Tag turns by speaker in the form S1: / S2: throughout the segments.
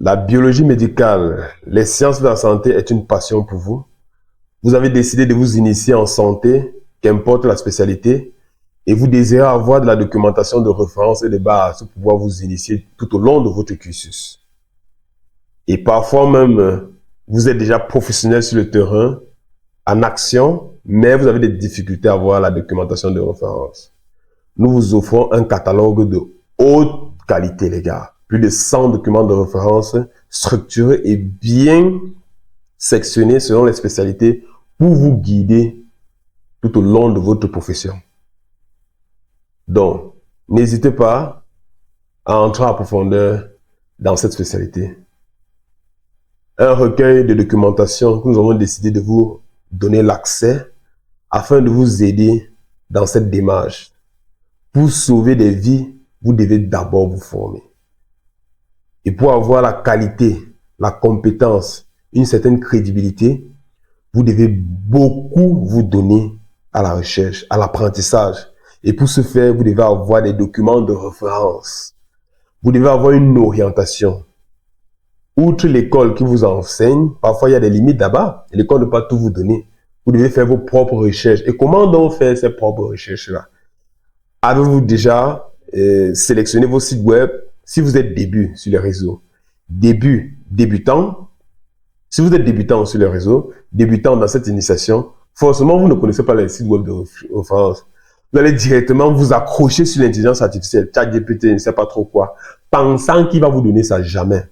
S1: La biologie médicale, les sciences de la santé est une passion pour vous. Vous avez décidé de vous initier en santé, qu'importe la spécialité, et vous désirez avoir de la documentation de référence et de base pour pouvoir vous initier tout au long de votre cursus. Et parfois même, vous êtes déjà professionnel sur le terrain, en action, mais vous avez des difficultés à avoir la documentation de référence. Nous vous offrons un catalogue de haute qualité, les gars. Plus de 100 documents de référence structurés et bien sectionnés selon les spécialités pour vous guider tout au long de votre profession. Donc, n'hésitez pas à entrer en profondeur dans cette spécialité. Un recueil de documentation que nous avons décidé de vous donner l'accès afin de vous aider dans cette démarche. Pour sauver des vies, vous devez d'abord vous former. Et pour avoir la qualité, la compétence, une certaine crédibilité, vous devez beaucoup vous donner à la recherche, à l'apprentissage. Et pour ce faire, vous devez avoir des documents de référence. Vous devez avoir une orientation. Outre l'école qui vous enseigne, parfois il y a des limites là-bas. L'école ne peut pas tout vous donner. Vous devez faire vos propres recherches. Et comment donc faire ces propres recherches-là? Avez-vous déjà sélectionné vos sites web si vous êtes début sur les réseaux? Débutant. Si vous êtes débutant sur les réseaux, débutant dans cette initiation, forcément, vous ne connaissez pas les sites web de référence. Vous allez directement vous accrocher sur l'intelligence artificielle, ChatGPT, je ne sais pas trop quoi, pensant qu'il va vous donner ça. Jamais.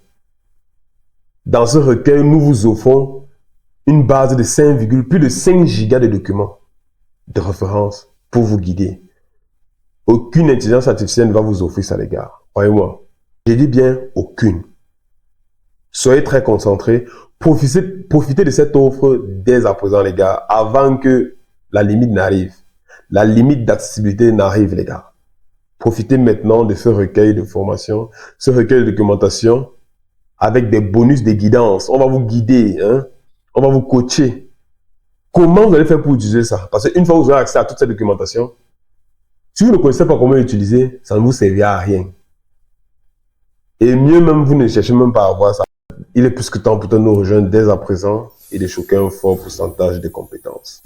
S1: Dans ce recueil, nous vous offrons une base de plus de 5 gigas de documents de référence pour vous guider. Aucune intelligence artificielle ne va vous offrir ça, les gars. Croyez-moi. Je dis bien aucune. Soyez très concentrés. Profitez de cette offre dès à présent, les gars, avant que la limite n'arrive. La limite d'accessibilité n'arrive, les gars. Profitez maintenant de ce recueil de formation, ce recueil de documentation, avec des bonus de guidance. On va vous guider, hein? On va vous coacher. Comment vous allez faire pour utiliser ça? Parce qu'une fois que vous aurez accès à toute cette documentation, si vous ne connaissez pas comment l'utiliser, ça ne vous servira à rien. Et mieux même, vous ne cherchez même pas à avoir ça. Il est plus que temps pour toi de nous rejoindre dès à présent et de choquer un fort pourcentage de compétences.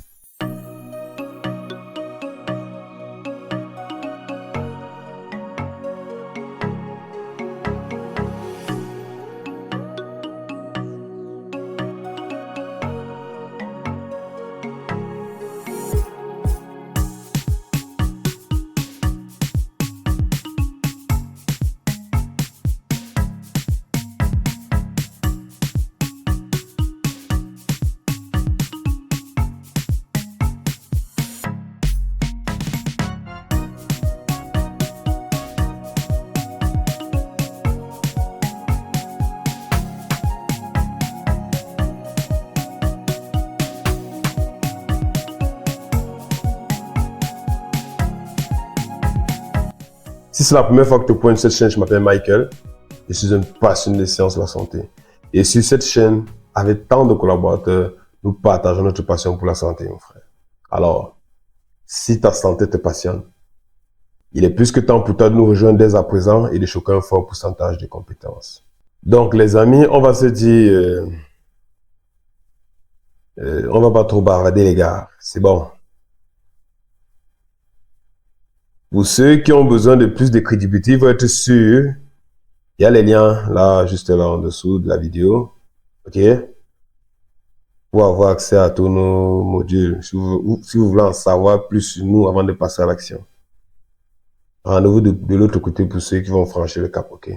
S1: Si c'est la première fois que tu pointes cette chaîne, je m'appelle Michael. Je suis un passionné des sciences de la santé. Et sur cette chaîne, avec tant de collaborateurs, nous partageons notre passion pour la santé, mon frère. Alors, si ta santé te passionne, il est plus que temps pour toi de nous rejoindre dès à présent et de choquer un fort pourcentage de compétences. Donc, les amis, on va se dire... on va pas trop bavarder, les gars. C'est bon. Pour ceux qui ont besoin de plus de crédibilité, il faut être sûr. Il y a les liens là, juste là en dessous de la vidéo. OK? Pour avoir accès à tous nos modules. Si vous voulez en savoir plus sur nous avant de passer à l'action. Rendez-vous de l'autre côté pour ceux qui vont franchir le cap. OK?